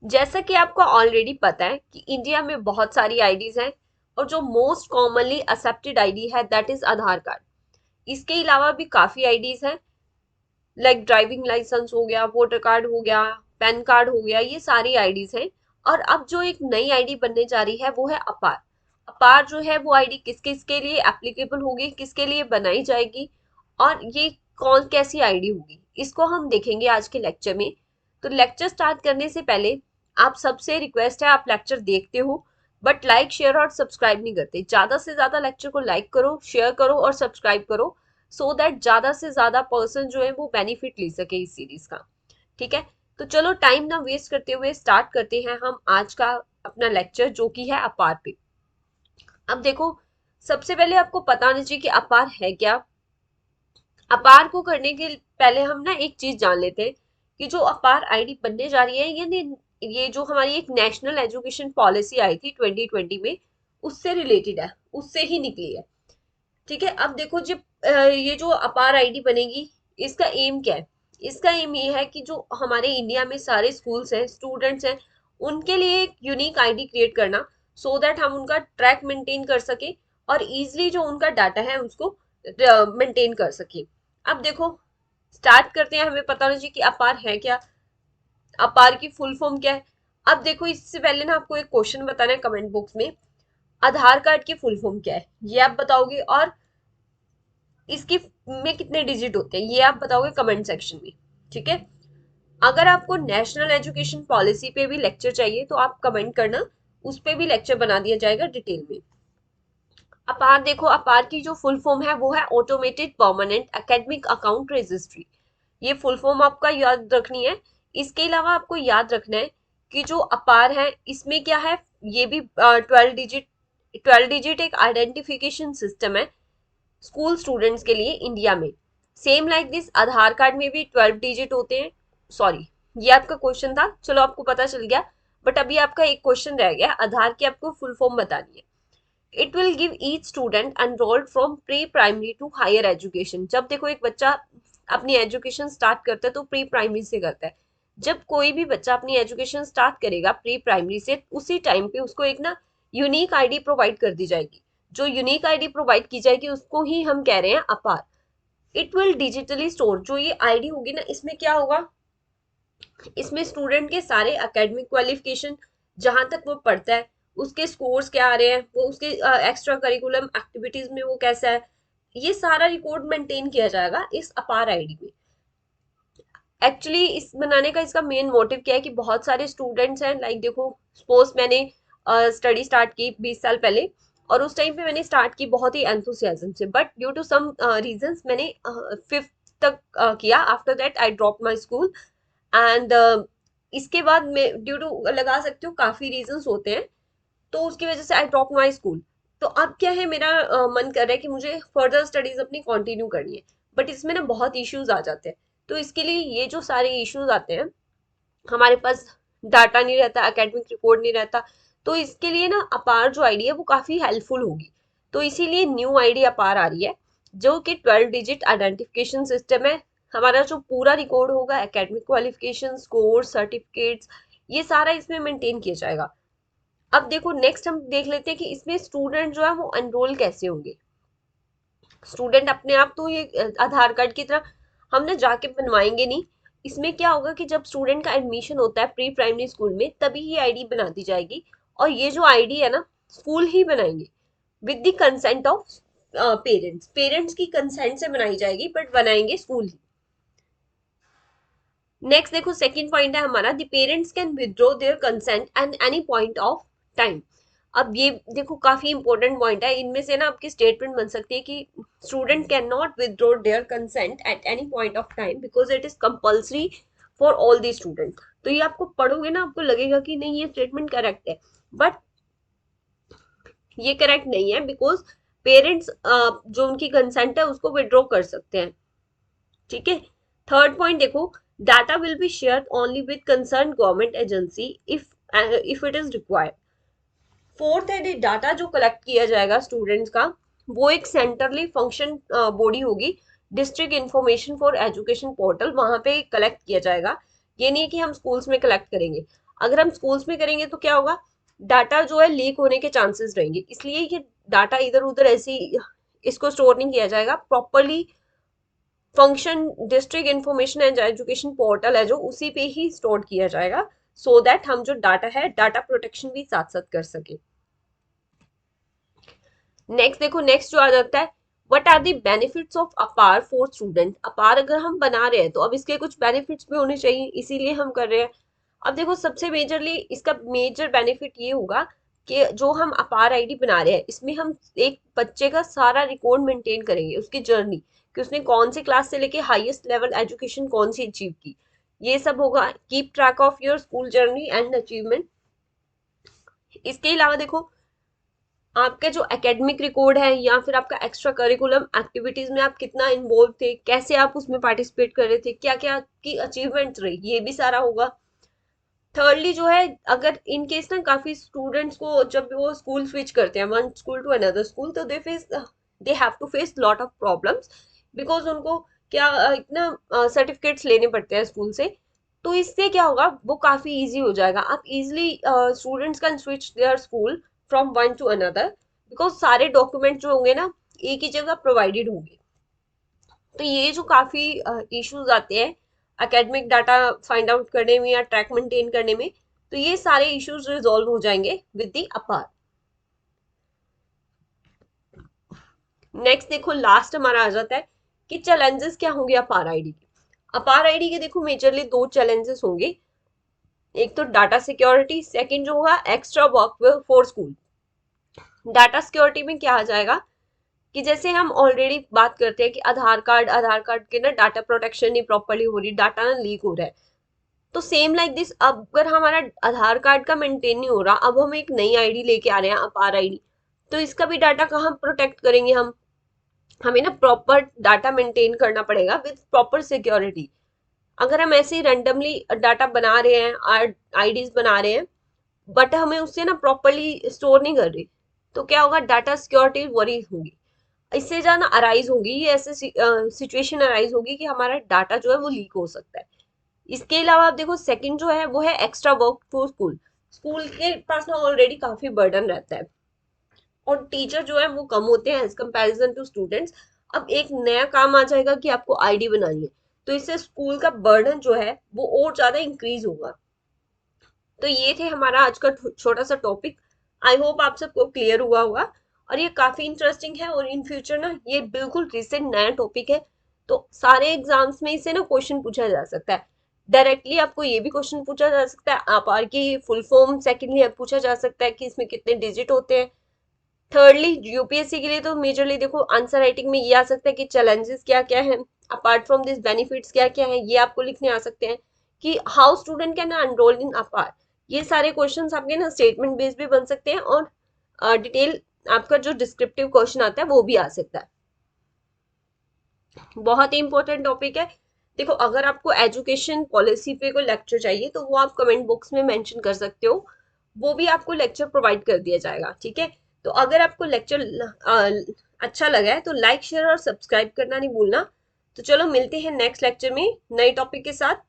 जैसा कि आपको ऑलरेडी पता है कि इंडिया में बहुत सारी आईडीज हैं और जो मोस्ट कॉमनली एक्सेप्टेड आईडी है दैट इज आधार कार्ड। इसके अलावा भी काफी आईडीज हैं, लाइक ड्राइविंग लाइसेंस हो गया, वोटर कार्ड हो गया, पैन कार्ड हो गया, ये सारी आईडीज हैं। और अब जो एक नई आईडी बनने जा रही है वो है अपार। अपार जो है वो आईडी किस किस के लिए एप्लीकेबल होगी, किसके लिए बनाई जाएगी और ये कौन कैसी आईडी होगी, इसको हम देखेंगे आज के लेक्चर में। तो लेक्चर स्टार्ट करने से पहले आप सबसे रिक्वेस्ट है, आप लेक्चर देखते हो बट लाइक शेयर और सब्सक्राइब नहीं करते। ज्यादा से ज्यादा लेक्चर को लाइक करो, शेयर करो और सब्सक्राइब करो, सो दैट ज्यादा से ज्यादा पर्सन जो है वो बेनिफिट ले सके इस सीरीज का। ठीक है, तो चलो टाइम ना वेस्ट करते हुए स्टार्ट करते हैं हम आज का अपना लेक्चर जो कि है अपार पे। अब देखो, सबसे पहले आपको पता होना चाहिए कि अपार है क्या। अपार को करने के पहले हम ना एक चीज जान लेते हैं कि जो अपार आईडी बनने जा रही है यानी ये जो हमारी एक नेशनल एजुकेशन पॉलिसी आई थी 2020 में, उससे रिलेटेड है, उससे ही निकली है। ठीक है, अब देखो जब ये जो अपार आईडी बनेगी, इसका एम क्या है। इसका एम ये है कि जो हमारे इंडिया में सारे स्कूल्स हैं, स्टूडेंट्स हैं, उनके लिए एक यूनिक आईडी क्रिएट करना, सो दैट हम उनका ट्रैक मेंटेन कर सके और इजिली जो उनका डाटा है उसको मेंटेन कर सके। अब देखो, स्टार्ट करते हैं। हमें पता होना चाहिए कि अपार है क्या, अपार की फुल फॉर्म क्या है। अब देखो, इससे पहले ना आपको एक क्वेश्चन बताना है कमेंट बॉक्स में, आधार कार्ड की फुल फॉर्म क्या है ये आप बताओगे, और इसकी में कितने डिजिट होते हैं ये आप बताओगे कमेंट सेक्शन में। ठीक है, अगर आपको नेशनल एजुकेशन पॉलिसी पे भी लेक्चर चाहिए तो आप कमेंट करना, उस पे भी लेक्चर बना दिया जाएगा डिटेल में। अपार देखो, अपार की जो फुल फॉर्म है वो है automated permanent academic account registry. ये फुल फॉर्म आपका याद रखनी है। इसके अलावा आपको याद रखना है कि जो अपार है इसमें क्या है, ये भी 12 डिजिट एक आइडेंटिफिकेशन सिस्टम है स्कूल स्टूडेंट्स के लिए इंडिया में। Same like this Aadhaar card में भी 12 डिजिट होते हैं। सॉरी, ये आपका क्वेश्चन था, चलो आपको पता चल गया। बट अभी आपका एक क्वेश्चन रह गया, आधार की आपको फुल फॉर्म बतानी है। It will give each student enrolled from pre primary to higher education. जब देखो एक बच्चा अपनी एजुकेशन स्टार्ट करता है तो प्री प्राइमरी से करता है। जब कोई भी बच्चा अपनी एजुकेशन स्टार्ट करेगा प्री प्राइमरी से, उसी टाइम पे उसको एक ना यूनिक आईडी प्रोवाइड कर दी जाएगी। जो यूनिक आईडी प्रोवाइड की जाएगी उसको ही हम कह रहे हैं अपार। इट विल डिजिटली स्टोर, जो ये आईडी होगी ना, इसमें क्या होगा, इसमें स्टूडेंट के सारे एकेडमिक क्वालिफिकेशन, जहां तक वो पढ़ता है, उसके स्कोर्स क्या आ रहे हैं, वो उसके एक्स्ट्रा करिकुलम एक्टिविटीज में वो कैसा है, ये सारा रिकॉर्ड मेंटेन किया जाएगा इस अपार आईडी में। एक्चुअली इस बनाने का इसका मेन मोटिव क्या है कि बहुत सारे स्टूडेंट्स हैं, लाइक देखो सपोज मैंने स्टडी स्टार्ट की 20 साल पहले, और उस टाइम पे मैंने स्टार्ट की बहुत ही एंथुसियाज्म से, but due to some reasons मैंने 5th तक किया। After that I drop my school and इसके बाद मैं ड्यू टू लगा सकती हूँ काफी रीजंस होते हैं, तो उसकी वजह से आई ड्रॉप माई स्कूल। तो अब क्या है, मेरा मन कर रहा है कि मुझे फर्दर स्टडीज अपनी कंटिन्यू करनी है, बट इसमें ना बहुत इश्यूज आ जाते हैं। तो इसके लिए ये जो सारे इश्यूज आते हैं, हमारे पास डाटा नहीं रहता, एकेडमिक रिकॉर्ड नहीं रहता, तो इसके लिए ना अपार जो आईडी है वो काफी हेल्पफुल होगी। तो इसीलिए न्यू आईडी अपार आ रही है, जो कि 12 डिजिट आइडेंटिफिकेशन सिस्टम है। हमारा जो पूरा रिकॉर्ड होगा, एकेडमिक क्वालिफिकेशन, स्कोर, सर्टिफिकेट्स, ये सारा इसमें मेंटेन किया जाएगा। अब देखो नेक्स्ट हम देख लेते हैं कि इसमें स्टूडेंट जो है वो एनरोल कैसे होंगे। स्टूडेंट अपने आप तो ये आधार कार्ड की तरह हमने जाके बनवाएंगे नहीं। इसमें क्या होगा कि जब स्टूडेंट का एडमिशन होता है प्री प्राइमरी स्कूल में, तभी ये आईडी बना दी जाएगी, और ये जो आईडी है ना, स्कूल ही बनाएंगे with the consent of parents. Parents की कंसेंट से बनाई जाएगी बट बनाएंगे स्कूल ही। नेक्स्ट देखो, सेकंड पॉइंट है हमारा, the parents can withdraw their consent at any point of time. अब ये देखो काफी इंपॉर्टेंट पॉइंट है, इनमें से ना आपकी स्टेटमेंट बन सकती है कि student can not withdraw their consent at any point of time because it is compulsory for all the student. तो ये आपको पढ़ोगे ना, आपको लगेगा कि नहीं ये स्टेटमेंट करेक्ट है, बट ये करेक्ट नहीं है, बिकॉज पेरेंट्स जो उनकी कंसेंट है उसको विड्रॉ कर सकते हैं। ठीक है, थर्ड पॉइंट देखो, data will be share only with concern government agency if it is required. Fourth है, डाटा जो कलेक्ट किया जाएगा स्टूडेंट्स का, वो एक सेंट्रली फंक्शन बॉडी होगी, district information for education portal, वहां पे कलेक्ट किया जाएगा। ये नहीं है कि हम स्कूल्स में कलेक्ट करेंगे। अगर हम स्कूल्स में करेंगे तो क्या होगा, डाटा जो है लीक होने के चांसेस रहेंगे, इसलिए ये डाटा इधर उधर ऐसे इसको स्टोर नहीं किया जाएगा properly. Function district information and education portal है जो, उसी पे ही स्टोर किया जाएगा, सो दैट हम जो डाटा है डाटा प्रोटेक्शन भी साथ साथ कर सके। नेक्स्ट देखो, नेक्स्ट जो आ जाता है, what are the benefits of APAAR for student. APAAR अगर हम बना रहे हैं तो अब इसके कुछ बेनिफिट्स भी होने चाहिए, इसीलिए हम कर रहे हैं। अब देखो सबसे मेजरली इसका मेजर बेनिफिट ये होगा कि जो हम अपार आईडी बना रहे हैं इसमें हम एक बच्चे का सारा रिकॉर्ड मेंटेन करेंगे, उसकी जर्नी, कि उसने कौन सी क्लास से लेके हाईएस्ट लेवल एजुकेशन कौन सी अचीव की, ये सब होगा। Keep track of your school journey and achievement. इसके अलावा देखो आपका जो एकेडमिक रिकॉर्ड है या फिर आपका एक्स्ट्रा करिकुलम एक्टिविटीज में आप कितना इन्वॉल्व थे, कैसे आप उसमें पार्टिसिपेट कर रहे थे, क्या क्या आपकी अचीवमेंट्स रही, ये भी सारा होगा। थर्डली जो है, अगर इन केस ना काफी स्टूडेंट्स को जब वो स्कूल स्विच करते हैं one school to another school, तो they have to face lot of problems, because उनको क्या इतना सर्टिफिकेट्स लेने पड़ते हैं स्कूल से। तो इससे क्या होगा, वो काफी इजी हो जाएगा, आप easily students can switch there school from one two another, because सारे डॉक्यूमेंट जो होंगे ना एक ही जगह प्रोवाइडेड होंगे। तो ये जो काफी इश्यूज आते हैं एकेडमिक डाटा फाइंड आउट करने में या ट्रैक मेंटेन करने में, तो ये सारे इश्यूज रिजॉल्व हो जाएंगे विद द अपार। नेक्स्ट देखो, लास्ट हमारा आ जाता है कि चैलेंजेस क्या होंगे अपार आईडी के। अपार आईडी के देखो मेजरली दो चैलेंजेस होंगे, एक तो डाटा सिक्योरिटी, सेकंड जो होगा extra work for school. Data security में क्या आ जाएगा कि जैसे हम ऑलरेडी बात करते हैं कि आधार कार्ड के ना डाटा प्रोटेक्शन नहीं प्रॉपरली हो रही, डाटा ना लीक हो रहा है, तो सेम लाइक दिस, अब अगर हमारा आधार कार्ड का मेंटेन नहीं हो रहा, अब हम एक नई आईडी लेके आ रहे हैं अपार आईडी, तो इसका भी डाटा कहाँ प्रोटेक्ट करेंगे हम, हमें ना प्रॉपर डाटा मेंटेन करना पड़ेगा विद प्रॉपर सिक्योरिटी। अगर हम ऐसे ही रैंडमली डाटा बना रहे हैं, आईडीज बना रहे हैं, बट हमें उससे ना प्रॉपरली स्टोर नहीं कर रही, तो क्या होगा, डाटा सिक्योरिटी वरी होगी, इससे ज्यादा अराइज होगी, ये ऐसे सिचुएशन अराइज होगी कि हमारा डाटा जो है वो लीक हो सकता है। इसके अलावा आप देखो सेकंड जो है वो है extra work for school. School के पास ना ऑलरेडी काफी बर्डन रहता है और टीचर जो है वो कम होते हैं एज कंपैरिजन टू स्टूडेंट्स। अब एक नया काम आ जाएगा कि आपको आईडी बनानी है, तो इससे स्कूल का बर्डन जो है वो और ज्यादा इंक्रीज होगा। तो ये थे हमारा आज का छोटा सा टॉपिक, आई होप आप सबको क्लियर हुआ होगा, और ये काफी इंटरेस्टिंग है और इन फ्यूचर ना ये बिल्कुल रिसेंट नया टॉपिक है, तो सारे एग्जाम्स में इसे ना क्वेश्चन पूछा जा सकता है। डायरेक्टली आपको ये भी क्वेश्चन पूछा जा सकता है आप आर की फुल फॉर्म, सेकेंडली पूछा जा सकता है कि इसमें कितने डिजिट होते हैं, थर्डली यूपीएससी के लिए तो मेजरली देखो आंसर राइटिंग में ये आ सकता है कि चैलेंजेस क्या क्या है, अपार्ट फ्रॉम दिस बेनिफिट्स क्या क्या है, ये आपको लिखने आ सकते हैं कि हाउ स्टूडेंट कैन एनरोल इन अपार। ये सारे क्वेश्चंस आपके ना स्टेटमेंट बेस्ड भी बन सकते हैं, और डिटेल आपका जो डिस्क्रिप्टिव क्वेश्चन आता है वो भी आ सकता है। बहुत ही इंपॉर्टेंट टॉपिक है। देखो अगर आपको एजुकेशन पॉलिसी पे कोई लेक्चर चाहिए तो वो आप कमेंट बॉक्स में मेंशन कर सकते हो, वो भी आपको लेक्चर प्रोवाइड कर दिया जाएगा, ठीक है। तो अगर आपको लेक्चर अच्छा लगा है तो लाइक शेयर और सब्सक्राइब करना नहीं भूलना। तो चलो मिलते हैं नेक्स्ट लेक्चर में नए टॉपिक के साथ।